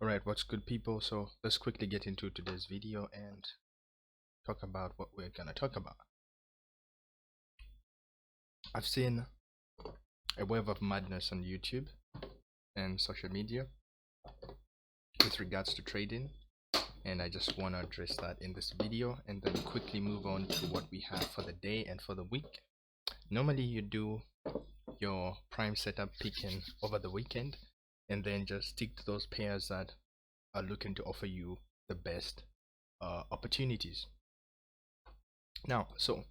Alright, what's good people? So let's quickly get into today's video and talk about what we're gonna talk about. I've seen a wave of madness on YouTube and social media with regards to trading, and I just want to address that in this video and then quickly move on to what we have for the day and for the week. Normally you do your prime setup picking over the weekend and then just stick to those pairs that are looking to offer you the best opportunities. Now, so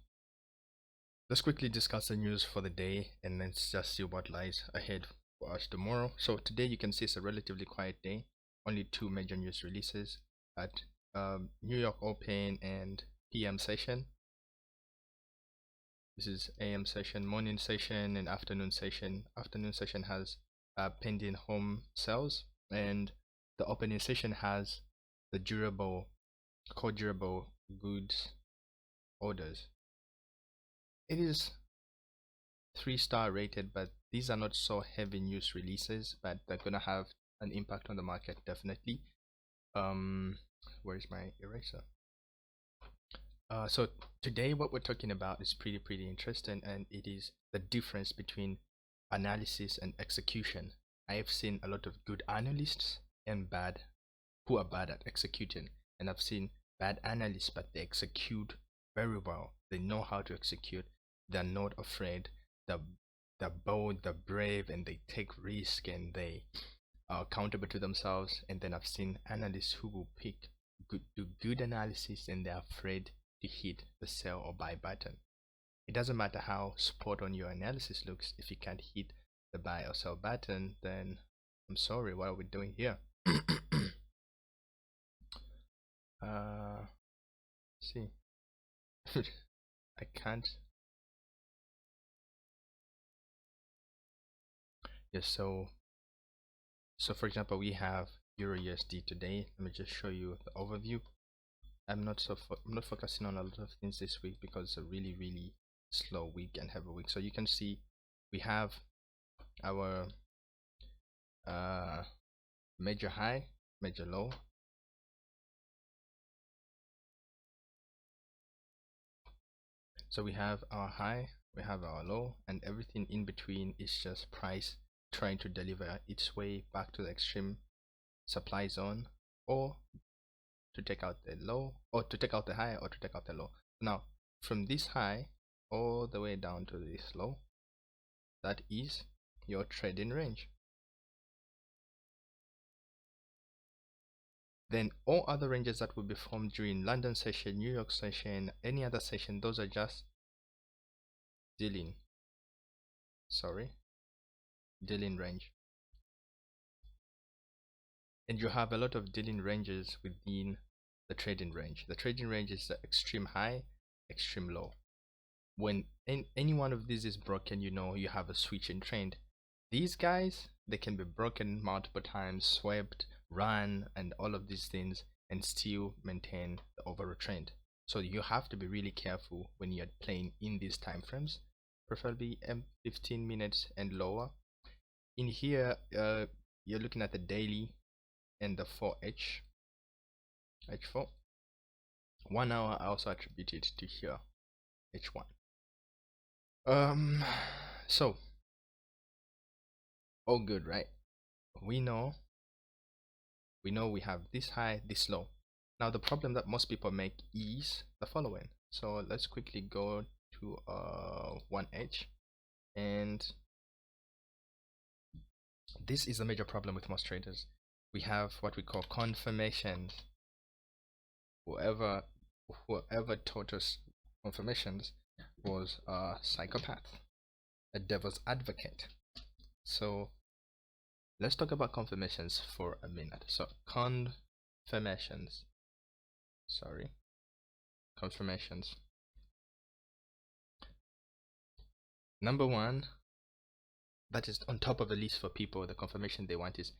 let's quickly discuss the news for the day and let's just see what lies ahead for us tomorrow. So today you can see it's a relatively quiet day. Only two major news releases at New York Open and PM session. This is AM session, morning session, and afternoon session. Afternoon session has pending home sales, and the opening session has the core durable goods orders. It is 3-star rated, but these are not so heavy news releases, but they're gonna have an impact on the market definitely. Where's my eraser? So today what we're talking about is pretty interesting, and it is the difference between analysis and execution. I have seen a lot of good analysts and who are bad at executing, and I've seen bad analysts but they execute very well. They know how to execute. They're not afraid. They're bold, they're brave, and they take risk, and they are accountable to themselves. And then I've seen analysts who will do good analysis and they're afraid to hit the sell or buy button. It doesn't matter how spot on your analysis looks. If you can't hit the buy or sell button, then I'm sorry, what are we doing here? See, I can't. Yes, so for example, we have Euro USD today. Let me just show you the overview. I'm not focusing on a lot of things this week because it's a really slow week and heavy week. So you can see we have our major high, major low. So we have our high, we have our low, and everything in between is just price trying to deliver its way back to the extreme supply zone, or to take out the low, or to take out the high, or to take out the low. Now from this high all the way down to this low, that is your trading range. Then all other ranges that will be formed during London session, New York session, any other session, those are just dealing range. And you have a lot of dealing ranges within the trading range. The trading range is the extreme high, extreme low. When any one of these is broken, you know you have a switching trend. These guys, they can be broken multiple times, swept, run, and all of these things, and still maintain the overall trend. So you have to be really careful when you're playing in these time frames, preferably 15 minutes and lower. In here, you're looking at the daily and the 4H, H4. 1 hour I also attribute it to here, H1. So all good, right? We know we have this high, this low. Now the problem that most people make is the following. So let's quickly go to 1H, and this is a major problem with most traders. We have what we call confirmations. Whoever taught us confirmations was a psychopath, a devil's advocate. So let's talk about confirmations for a minute. So confirmations. Number one, that is on top of the list for people. The confirmation they want is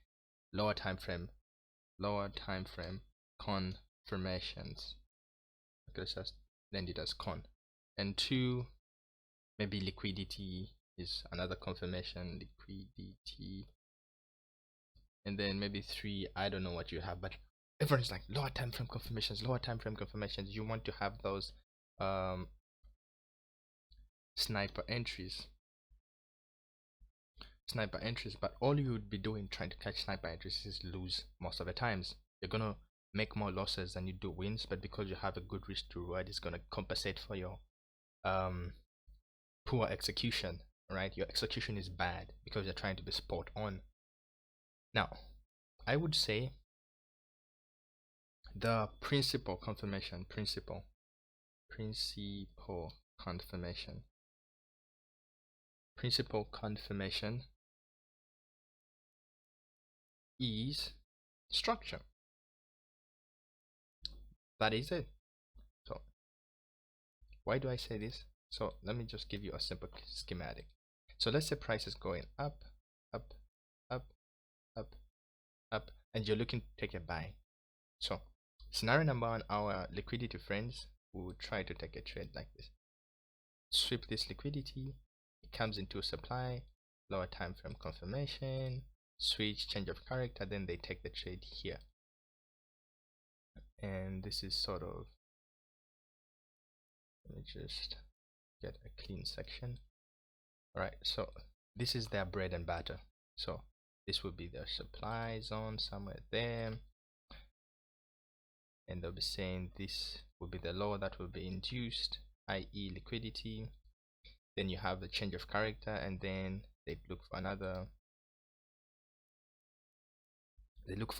lower time frame confirmations. Okay, let's just blend it as con. And two, maybe liquidity is another confirmation. Liquidity. and then maybe 3, I don't know what you have, but everyone's like lower time frame confirmations, lower time frame confirmations. You want to have those um sniper entries, but all you would be doing trying to catch sniper entries is lose most of the times. You're gonna make more losses than you do wins, but because you have a good risk to reward, it's gonna compensate for your um poor execution. Right, your execution is bad because you're trying to be spot on. Now I would say the principal confirmation is structure. That is it. So why do I say this? So let me just give you a simple schematic. So let's say price is going up, up, up, up, up, and you're looking to take a buy. So scenario number 1, our liquidity friends will try to take a trade like this. Sweep this liquidity, it comes into supply, lower time frame confirmation, switch, change of character, then they take the trade here. And this is sort of, let me just get a clean section. Alright, so this is their bread and butter. So this will be their supply zone somewhere there, and they'll be saying this will be the low that will be induced, i.e. liquidity. Then you have the change of character, and then they look for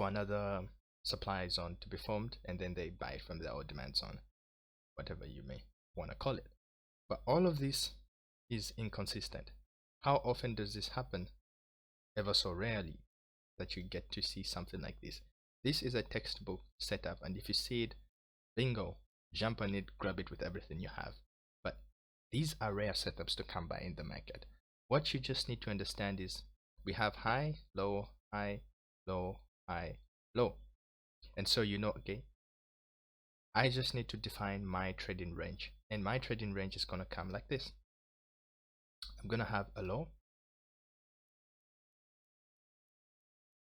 another supply zone to be formed, and then they buy it from there, or demand zone, whatever you may want to call it. But all of this is inconsistent. How often does this happen? Ever so rarely that you get to see something like this. This is a textbook setup, and if you see it, bingo, jump on it, grab it with everything you have. But these are rare setups to come by in the market. What you just need to understand is we have high, low, high, low, high, low. And so you know, okay, I just need to define my trading range, and my trading range is gonna come like this. I'm gonna have a low,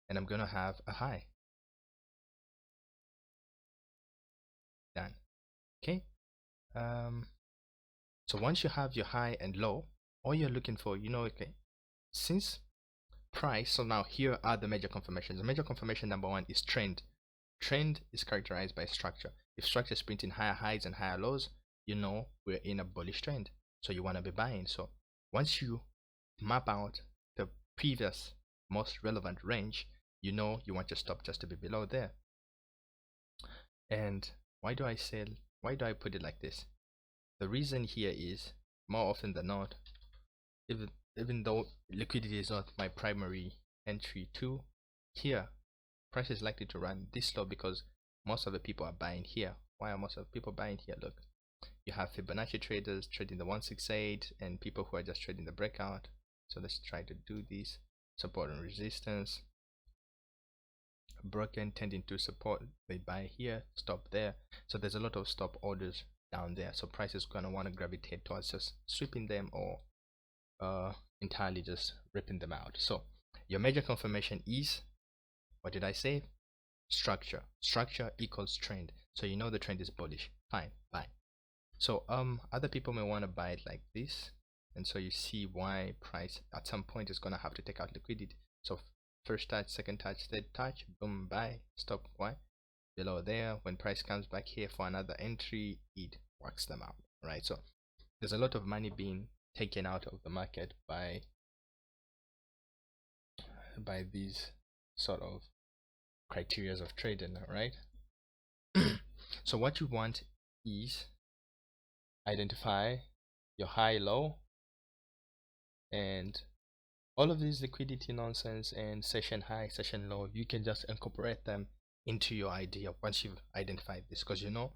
and I'm gonna have a high. Done. Okay. So once you have your high and low, all you're looking for, you know, okay, since price, so now here are the major confirmations. The major confirmation number 1 is trend. Trend is characterized by structure. If structure is printing higher highs and higher lows, you know we're in a bullish trend, so you want to be buying. So once you map out the previous most relevant range, you know you want your stop just to be below there. And why do I put it like this? The reason here is, more often than not, even though liquidity is not my primary entry tool, here price is likely to run this low because most of the people are buying here. Why are most of the people buying here? Look, you have Fibonacci traders trading the 168 and people who are just trading the breakout. So let's try to do this. Support and resistance, broken, tending to support, they buy here, stop there. So there's a lot of stop orders down there, so price is going to want to gravitate towards just sweeping them, or entirely just ripping them out. So your major confirmation is, what did I say? Structure. Structure equals trend, so you know the trend is bullish. Fine, buy. So other people may want to buy it like this, and so you see why price at some point is going to have to take out liquidity. So first touch, second touch, third touch, boom, buy, stop. Why? Below there, when price comes back here for another entry, it works them out, right? So there's a lot of money being taken out of the market by these sort of criterias of trading, right? So what you want is identify your high, low, and all of this liquidity nonsense and session high, session low, you can just incorporate them into your idea once you've identified this, because you know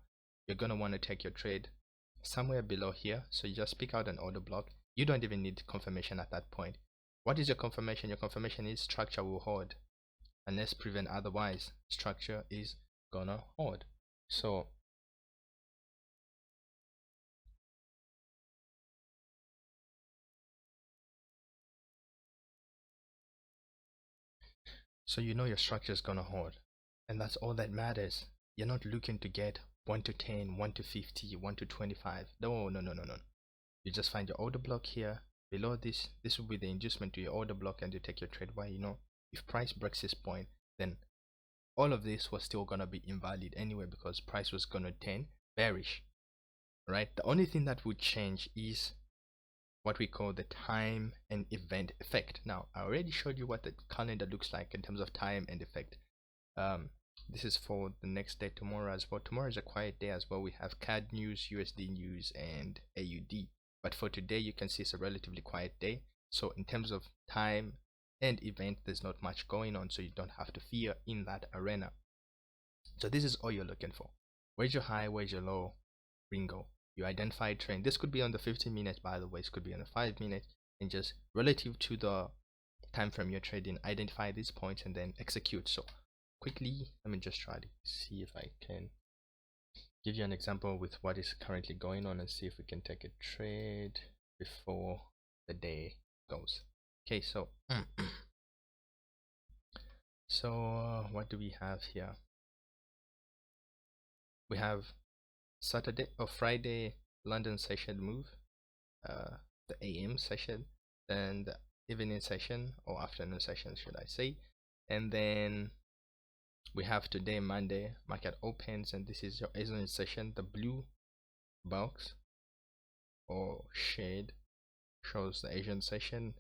you're going to want to take your trade somewhere below here. So you just pick out an order block. You don't even need confirmation at that point. What is your confirmation? Your confirmation is structure will hold, unless proven otherwise. Structure is gonna hold. So So you know your structure is gonna hold, and that's all that matters. You're not looking to get 1 to 10, 1 to 50, 1 to 25. No, no, no, no, no. You just find your order block here. Below this, this will be the inducement to your order block, and you take your trade. Why? You know, if price breaks this point, then all of this was still gonna be invalid anyway, because price was gonna turn bearish, right? The only thing that would change is what we call the time and event effect. Now, I already showed you what the calendar looks like in terms of time and effect. This is for the next day, tomorrow as well. Tomorrow is a quiet day as well. We have CAD news, USD news, and AUD. But for today, you can see it's a relatively quiet day. So in terms of time and event, there's not much going on, so you don't have to fear in that arena. So this is all you're looking for. Where's your high? Where's your low? Bingo. You identify a trend. This could be on the 15 minutes, by the way. This could be on the 5 minutes, and just relative to the time frame you're trading, identify these points and then execute. So quickly, let me just try to see if I can give you an example with what is currently going on, and see if we can take a trade before the day goes. Okay, so what do we have here? We have Saturday or Friday London session move, the AM session, then the evening session or afternoon session, should I say, and then we have today Monday market opens, and this is your Asian session. The blue box or shade shows the Asian session,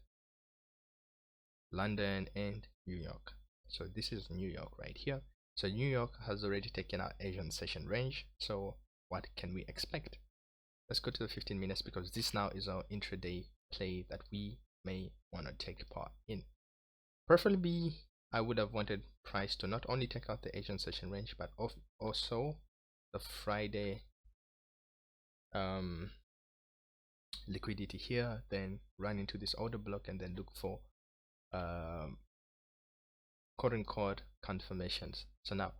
London and New York. So this is New York right here. So New York has already taken our Asian session range. So what can we expect? Let's go to the 15 minutes, because this now is our intraday play that we may want to take part in. Preferably, I would have wanted price to not only take out the Asian session range, but also the Friday liquidity here, then run into this order block and then look for quote unquote confirmations. So now,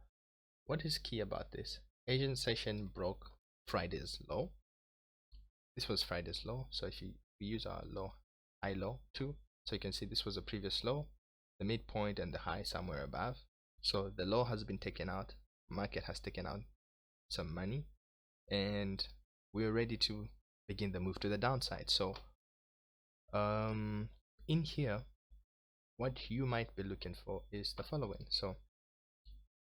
what is key about this? Asian session broke Friday's low. This was Friday's low. So if we use our low, high low too, so you can see this was a previous low, the midpoint and the high somewhere above. So the low has been taken out, market has taken out some money, and we're ready to begin the move to the downside. So in here, what you might be looking for is the following. So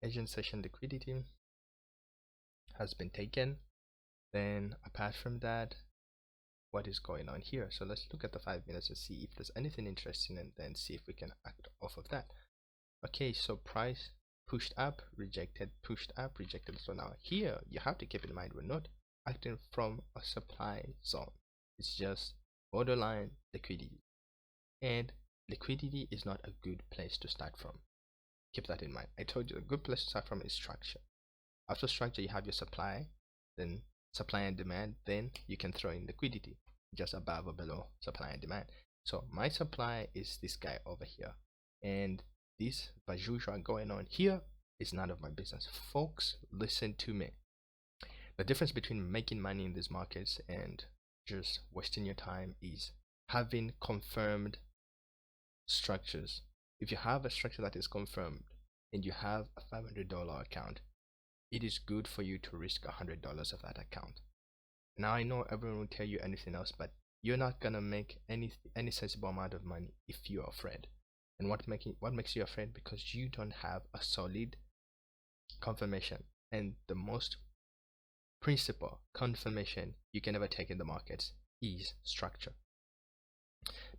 Asian session liquidity has been taken. Then apart from that, what is going on here? So let's look at the 5 minutes and see if there's anything interesting, and then see if we can act off of that. Okay, so price pushed up, rejected, pushed up, rejected. So now here you have to keep in mind, we're not acting from a supply zone. It's just borderline liquidity, and liquidity is not a good place to start from. Keep that in mind. I told you a good place to start from is structure. After structure, you have your supply, then supply and demand, then you can throw in liquidity just above or below supply and demand. So my supply is this guy over here, and this vajusha going on here is none of my business. Folks, listen to me. The difference between making money in these markets and just wasting your time is having confirmed structures. If you have a structure that is confirmed and you have a $500 account, it is good for you to risk $100 of that account. Now I know everyone will tell you anything else, but you're not gonna make any sensible amount of money if you're afraid. And what makes you afraid? Because you don't have a solid confirmation. And the most principal confirmation you can ever take in the markets is structure.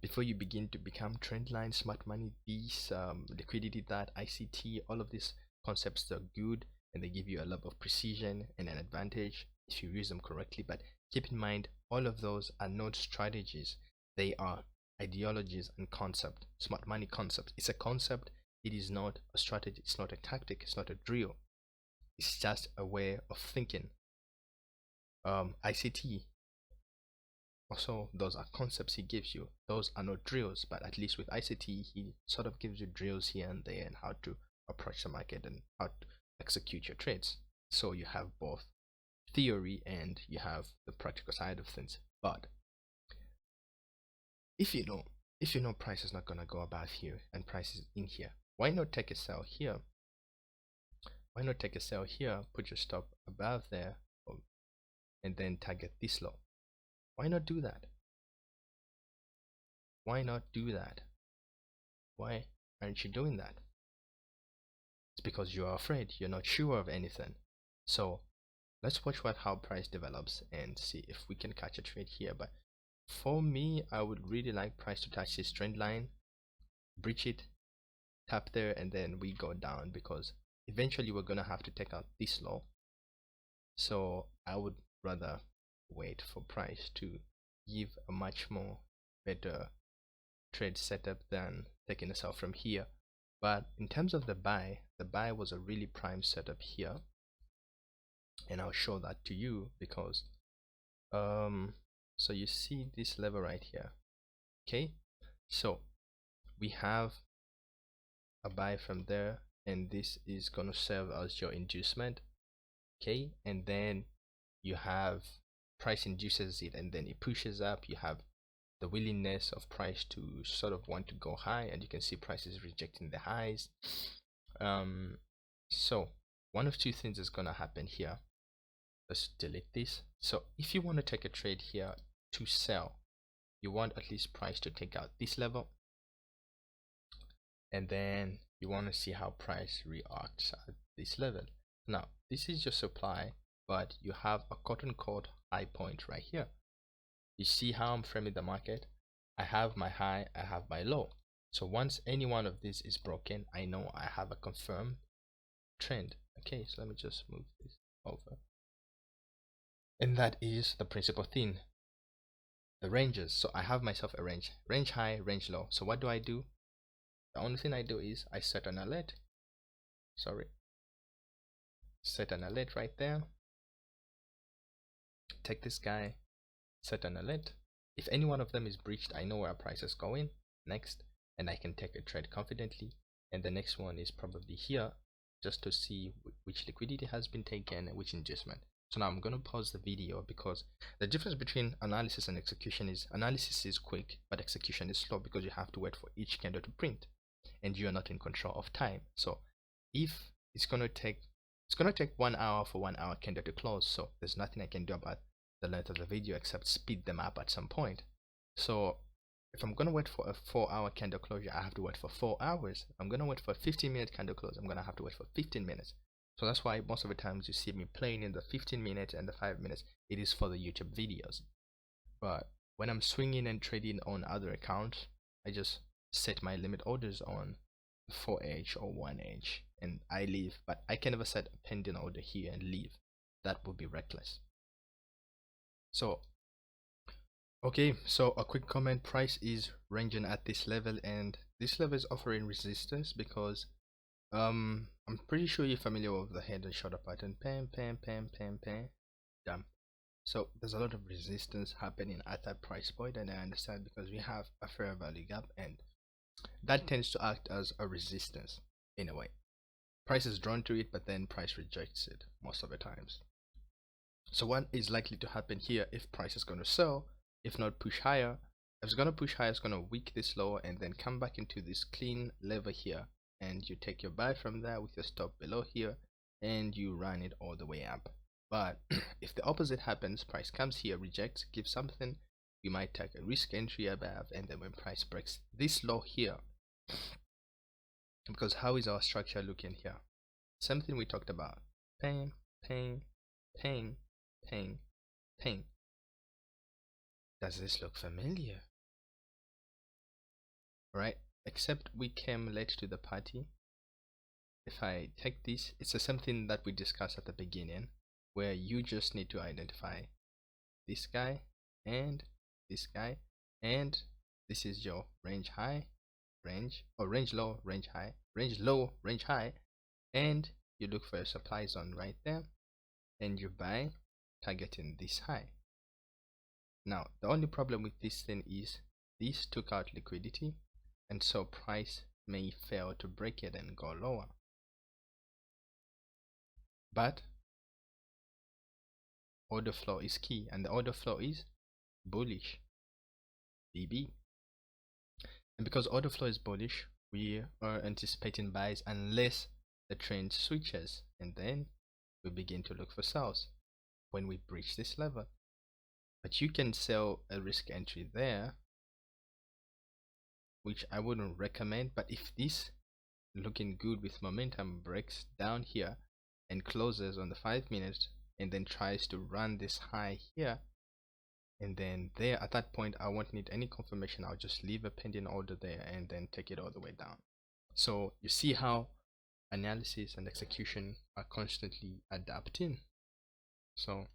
Before you begin to become trendline, smart money, these liquidity, that ICT, all of these concepts are good, and they give you a level of precision and an advantage if you use them correctly. But keep in mind, all of those are not strategies. They are ideologies and concept. Smart money concept. It's a concept. It is not a strategy. It's not a tactic. It's not a drill. It's just a way of thinking. ICT, also, those are concepts he gives you. Those are not drills, but at least with ICT, he sort of gives you drills here and there, and how to approach the market and how to execute your trades. So you have both theory and you have the practical side of things. But if you know price is not gonna go above here and price is in here, why not take a sell here? Why not take a sell here, put your stop above there, and then target this low? Why not do that? Why not do that? Why aren't you doing that? It's because you are afraid, you're not sure of anything. So let's watch how price develops and see if we can catch a trade here. But for me, I would really like price to touch this trend line, breach it, tap there, and then we go down, because eventually we're gonna have to take out this low. So I would rather wait for price to give a much more better trade setup than taking a sell from here. But in terms of the buy was a really prime setup here, and I'll show that to you, because so you see this level right here. Okay, so we have a buy from there, and this is gonna serve as your inducement. Okay, and then you have price induces it and then it pushes up. You have the willingness of price to sort of want to go high, and you can see price is rejecting the highs. So one of two things is gonna happen here. Let's delete this. So if you want to take a trade here to sell, you want at least price to take out this level, and then you want to see how price reacts at this level. Now this is your supply, but you have a quote unquote high point right here. You see how I'm framing the market? I have my high, I have my low. So once any one of these is broken, I know I have a confirmed trend. Okay, so let me just move this over. And that is the principal thing, the ranges. So I have myself a range high, range low. So what do? The only thing I do is I set an alert. Set an alert right there. Take this guy, set an alert. If any one of them is breached, I know where price is going next, and I can take a trade confidently. And the next one is probably here, just to see which liquidity has been taken and which inducement. So now I'm going to pause the video, because the difference between analysis and execution is analysis is quick, but execution is slow, because you have to wait for each candle to print and you're not in control of time. So if it's going to take 1 hour for 1 hour candle to close, so there's nothing I can do about the length of the video except speed them up at some point. So if I'm going to wait for a 4-hour candle closure, I have to wait for 4 hours. If I'm going to wait for a 15-minute candle close, I'm going to have to wait for 15 minutes. So that's why most of the times you see me playing in the 15 minutes and the 5 minutes. It is for the YouTube videos. But when I'm swinging and trading on other accounts, I just set my limit orders on 4H or 1H and I leave. But I can never set a pending order here and leave. That would be reckless. So okay, so a quick comment: price is ranging at this level, and this level is offering resistance because I'm pretty sure you're familiar with the head and shoulder pattern. Pam pam pam pam pam. Damn. So there's a lot of resistance happening at that price point, and I understand, because we have a fair value gap, and that tends to act as a resistance in a way. Price is drawn to it, but then price rejects it most of the times. So what is likely to happen here if price is going to sell? If not push higher, if it's going to push higher, it's going to weak this lower and then come back into this clean level here, and you take your buy from there with your stop below here, and you run it all the way up. But if the opposite happens, price comes here, rejects, gives something, you might take a risk entry above, and then when price breaks this low here, because how is our structure looking here? Something we talked about: pain, pain, pain, pain, pain. Does this look familiar? Right? Except we came late to the party. If I take this, it's the same thing that we discussed at the beginning, where you just need to identify this guy and this guy, and this is your range high, range, or range low, range high, range low, range high, and you look for a supply zone right there, and you buy targeting this high. Now the only problem with this thing is this took out liquidity, and so price may fail to break it and go lower. But order flow is key, and the order flow is bullish, BB. And because order flow is bullish, we are anticipating buys unless the trend switches, and then we begin to look for sells when we breach this level. But you can sell a risk entry there, which I wouldn't recommend. But if this looking good with momentum breaks down here and closes on the 5 minutes and then tries to run this high here, and then there at that point I won't need any confirmation, I'll just leave a pending order there and then take it all the way down. So you see how analysis and execution are constantly adapting. So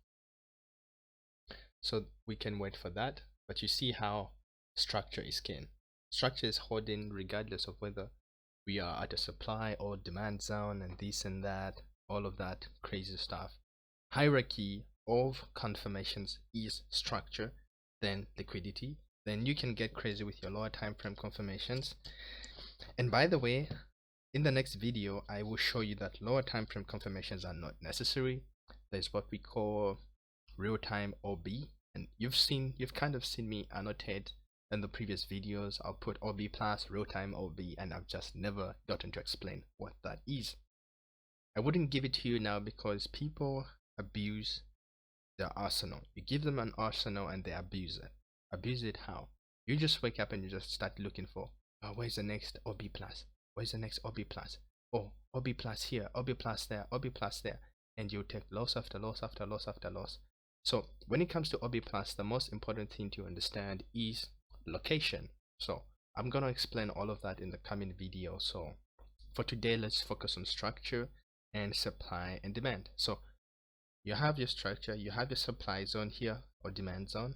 we can wait for that, but you see how structure is king. Structure is holding regardless of whether we are at a supply or demand zone and this and that, all of that crazy stuff. Hierarchy of confirmations is structure, then liquidity. Then you can get crazy with your lower time frame confirmations. And by the way, in the next video I will show you that lower time frame confirmations are not necessary. There's what we call real-time OB, and you've kind of seen me annotate in the previous videos. I'll put OB plus real-time OB, and I've just never gotten to explain what that is. I wouldn't give it to you now because people abuse their arsenal. You give them an arsenal and they abuse it. Abuse it how? You just wake up and you just start looking for, oh, where's the next OB plus? Where's the next OB plus? Oh, OB plus here, OB plus there, OB plus there, and you take loss after loss after loss after loss. So when it comes to OB plus, the most important thing to understand is location. So I'm gonna explain all of that in the coming video. So for today, let's focus on structure and supply and demand. So you have your structure, you have your supply zone here or demand zone.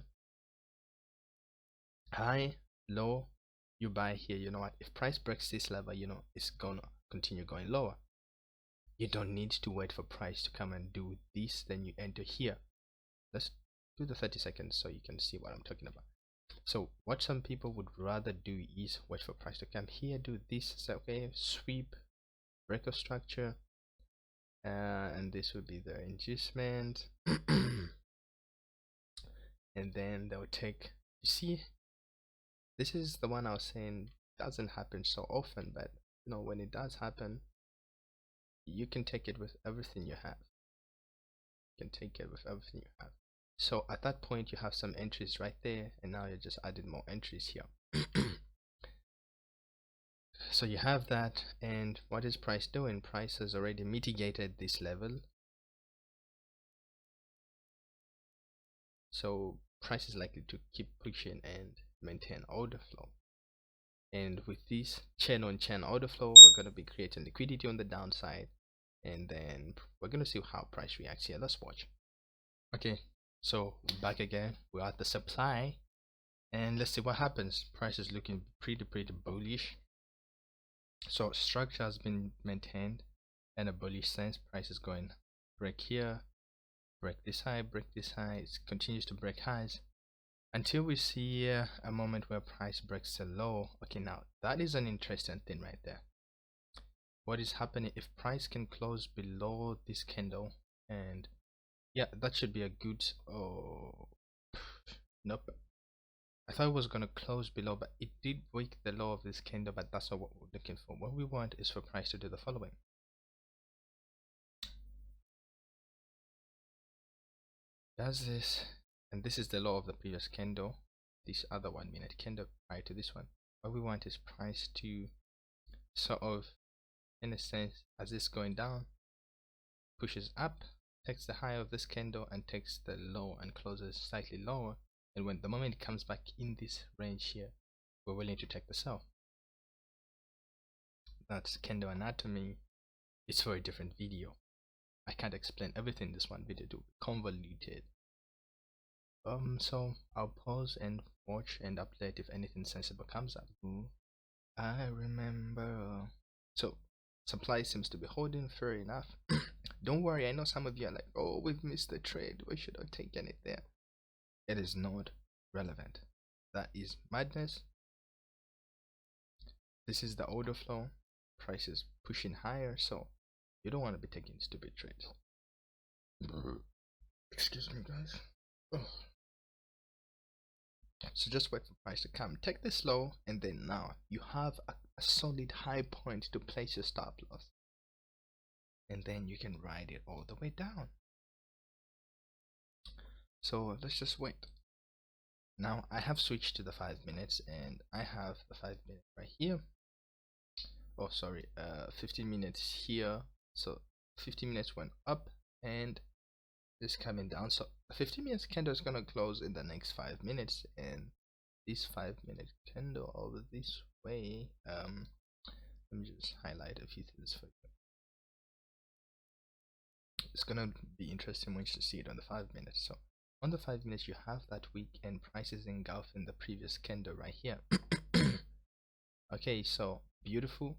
High, low, you buy here. You know what? If price breaks this level, you know it's gonna continue going lower. You don't need to wait for price to come and do this, then you enter here. Let's do the 30 seconds so you can see what I'm talking about. So what some people would rather do is wait for price to come here, do this, so okay, sweep, break of structure, and this would be the inducement. And then they'll take, you see, this is the one I was saying doesn't happen so often, but you know, when it does happen, you can take it with everything you have. You can take it with everything you have. So at that point you have some entries right there, and now you're just adding more entries here. So you have that, and what is price doing? Price has already mitigated this level, so price is likely to keep pushing and maintain order flow. And with this chain on chain order flow, we're going to be creating liquidity on the downside, and then we're going to see how price reacts here. Let's watch. Okay, so back again, we're at the supply, and let's see what happens. Price is looking pretty bullish. So structure has been maintained in a bullish sense. Price is going break here, break this high, it continues to break highs until we see a moment where price breaks a low. Okay, now that is an interesting thing right there. What is happening if price can close below this candle? And yeah, that should be a good, oh nope, I thought it was going to close below, but it did break the low of this candle, but that's not what we're looking for. What we want is for price to do the following. Does this, and this is the low of the previous candle, this other 1 minute candle prior to this one. What we want is price to sort of, in a sense, as it's going down, pushes up, takes the high of this candle and takes the low and closes slightly lower, and when the moment it comes back in this range here, we're willing to take the sell. That's candle anatomy. It's for a different video. I can't explain everything in this one video, to be convoluted. So I'll pause and watch and update if anything sensible comes up. I remember. So supply seems to be holding, fair enough. Don't worry, I know some of you are like, oh, we've missed the trade, we should have taken it there. It is not relevant. That is madness. This is the order flow. Price is pushing higher, so you don't want to be taking stupid trades. Excuse me, guys. Oh. So just wait for price to come, take this low, and then now you have a a solid high point to place your stop loss, and then you can ride it all the way down. So let's just wait. Now I have switched to the 5 minutes, and I have the 5 minute right here. Oh sorry, 15 minutes here. So 15 minutes went up and is coming down. So the 15 minutes candle is gonna close in the next 5 minutes, and this 5-minute candle over this way. Let me just highlight a few things for you. It's gonna be interesting once you see it on the 5 minutes. So on the 5 minutes, you have that week and prices engulfed in the previous candle right here. Okay, so beautiful.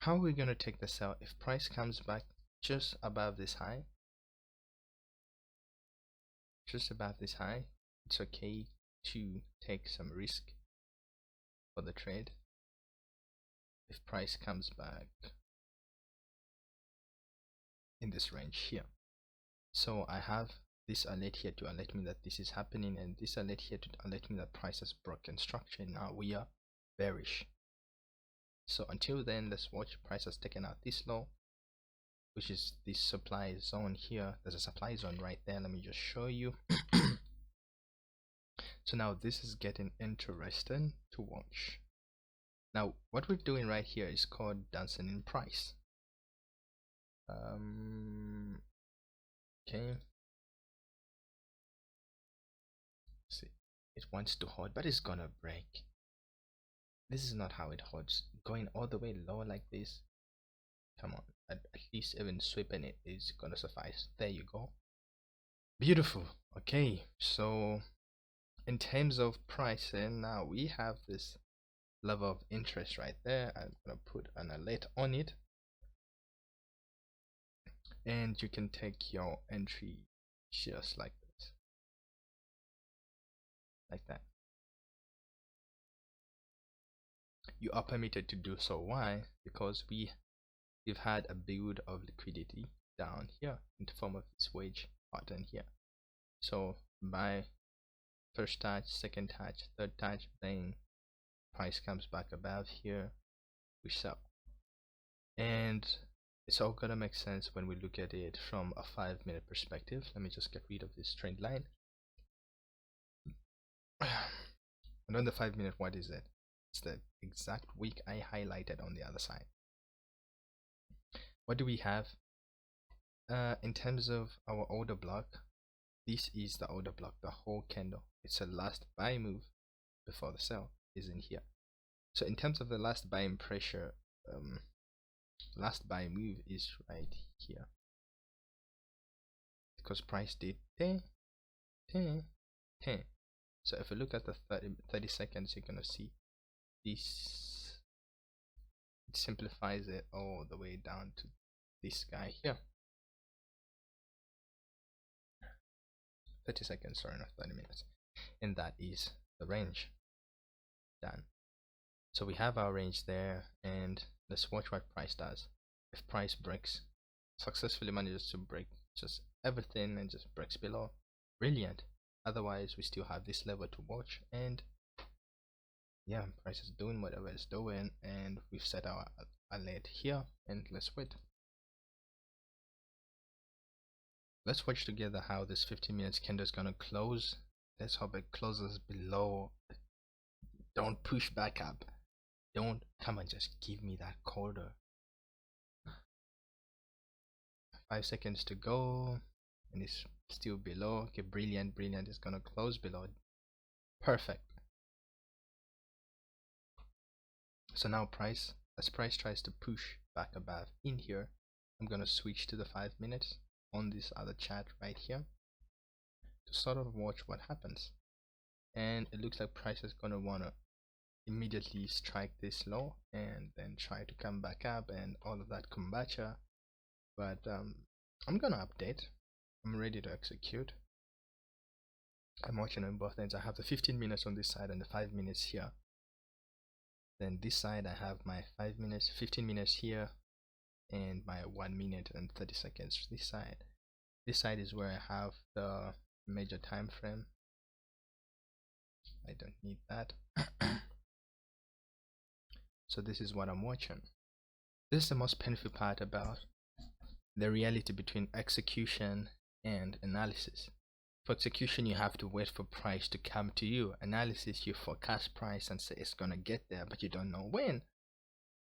How are we gonna take this out? If price comes back just above this high, it's okay to take some risk for the trade. If price comes back in this range here, so I have this alert here to alert me that this is happening, and this alert here to alert me that price has broken structure. Now we are bearish. So until then, let's watch. Price has taken out this low, which is this supply zone here. There's a supply zone right there. Let me just show you. So now this is getting interesting to watch. Now what we're doing right here is called dancing in price. Okay, see, it wants to hold, but it's gonna break. This is not how it holds. Going all the way low like this, come on, at least even sweeping it is gonna suffice. There you go, beautiful. Okay, so in terms of pricing, now we have this level of interest right there. I'm gonna put an alert on it, and you can take your entry just like this, like that. You are permitted to do so. Why? Because we've had a build of liquidity down here in the form of this wedge pattern here. So by first touch, second touch, third touch, then price comes back above here, we sell. And it's all gonna make sense when we look at it from a 5-minute perspective. Let me just get rid of this trend line. And on the 5-minute, what is it? It's the exact wick I highlighted on the other side. What do we have? In terms of our order block, this is the order block, the whole candle. It's a last buy move before the sell is in here. So in terms of the last buying pressure, last buy move is right here, because price did 10, 10, 10. So if we look at the 30 seconds, you're gonna see this. It simplifies it all the way down to this guy here. 30 seconds, sorry, not 30 minutes. And that is the range. Done. So we have our range there, and let's watch what price does. If price breaks, successfully manages to break just everything and just breaks below, brilliant. Otherwise, we still have this level to watch, and yeah, price is doing whatever it's doing, and we've set our alert here, and let's wait. Let's watch together how this 15 minutes candle is gonna close. Let's hope it closes below. Don't push back up. Don't come and just give me that quarter. 5 seconds to go, and it's still below. Okay, brilliant, brilliant. It's gonna close below. Perfect. So now price, as price tries to push back above in here, I'm gonna switch to the 5 minutes on this other chart right here to sort of watch what happens. And it looks like price is gonna wanna immediately strike this low and then try to come back up and all of that kombucha. But I'm gonna update. I'm ready to execute. I'm watching on both ends. I have the 15 minutes on this side and the 5 minutes here. Then this side I have my 5 minutes, 15 minutes here, and my 1 minute and 30 seconds this side. This side is where I have the major time frame. I don't need that. So this is what I'm watching. This is the most painful part about the reality between execution and analysis. For execution, you have to wait for price to come to you. Analysis, you forecast price and say it's gonna get there, but you don't know when.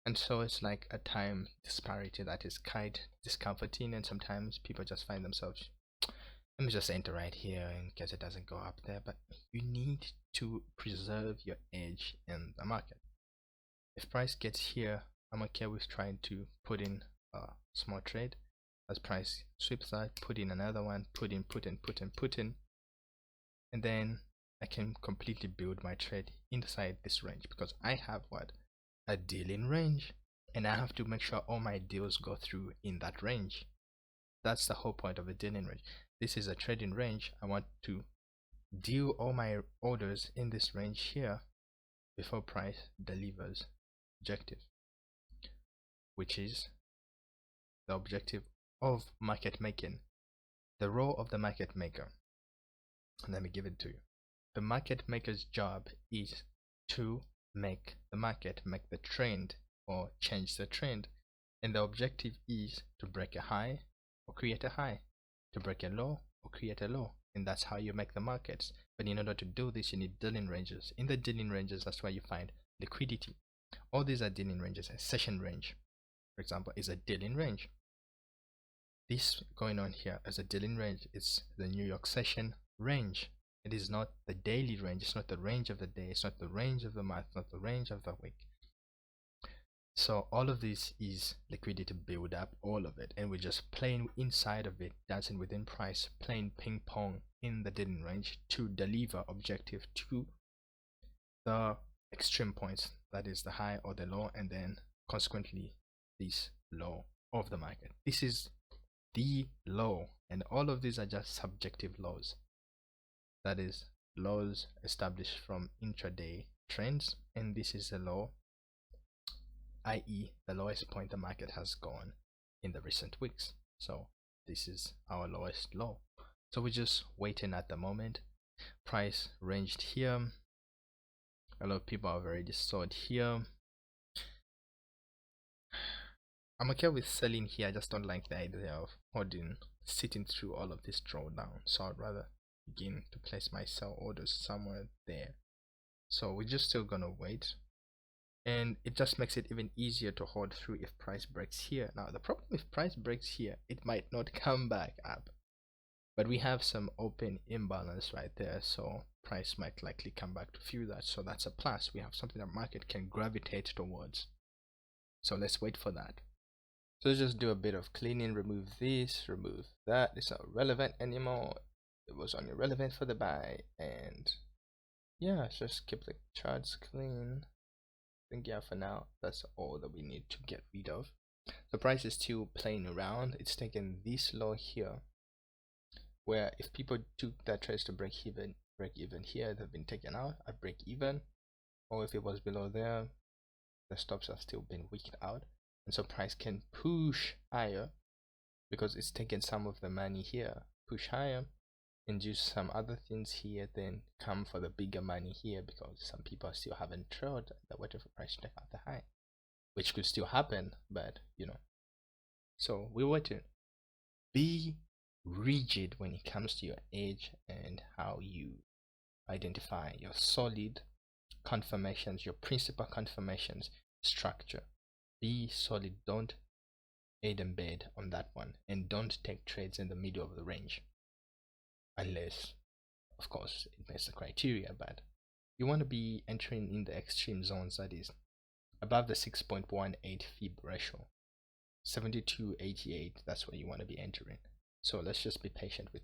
And so it's like a time disparity that is quite discomforting, and sometimes people just find themselves, let me just enter right here in case it doesn't go up there. But you need to preserve your edge in the market. If price gets here, I'm okay with trying to put in a small trade. As price sweeps out, put in another one, put in, and then I can completely build my trade inside this range, because I have what? A dealing range, and I have to make sure all my deals go through in that range. That's the whole point of a dealing range. This is a trading range. I want to deal all my orders in this range here before price delivers objective, which is the objective of market making, the role of the market maker. Let me give it to you. The market maker's job is to make the market make the trend or change the trend, and the objective is to break a high or create a high, to break a low or create a low, and that's how you make the markets. But in order to do this, you need dealing ranges. In the dealing ranges, that's where you find liquidity. All these are dealing ranges. A session range, for example, is a dealing range. This going on here as a dealing range is the New York session range. It is not the daily range. It's not the range of the day. It's not the range of the month. Not the range of the week. So all of this is liquidity build up, all of it, and we're just playing inside of it, dancing within price, playing ping pong in the dealing range to deliver objective to the extreme points, that is the high or the low, and then consequently this low of the market. This is the low, and all of these are just subjective laws, that is laws established from intraday trends, and this is a low, i.e. the lowest point the market has gone in the recent weeks. So this is our lowest low, so we're just waiting at the moment. Price ranged here, a lot of people have already sold here. I'm okay with selling here. I just don't like the idea of holding, sitting through all of this drawdown, so I'd rather begin to place my sell orders somewhere there. So we're just still gonna wait, and it just makes it even easier to hold through if price breaks here. Now the problem, if price breaks here, it might not come back up, but we have some open imbalance right there, so price might likely come back to fuel that. So that's a plus. We have something that market can gravitate towards, so let's wait for that. So let's just do a bit of cleaning, remove this, remove that. It's not relevant anymore. It was only relevant for the buy, and yeah, let's just keep the charts clean. I think yeah, for now that's all that we need to get rid of. The price is still playing around. It's taken this low here, where if people took that trades to break even here, they've been taken out at break even, or if it was below there, the stops have still been weakened out, and so price can push higher because it's taken some of the money here, push higher, induce some other things here, then come for the bigger money here, because some people still haven't traded, they're waiting for price to take out the high, which could still happen, but you know, so we're waiting. Be rigid when it comes to your edge and how you identify your solid confirmations, your principal confirmations structure. Be solid. Don't aid and bed on that one, and don't take trades in the middle of the range, unless of course it meets the criteria. But you want to be entering in the extreme zones, that is above the 6.18 fib ratio, 72.88. That's where you want to be entering. So let's just be patient with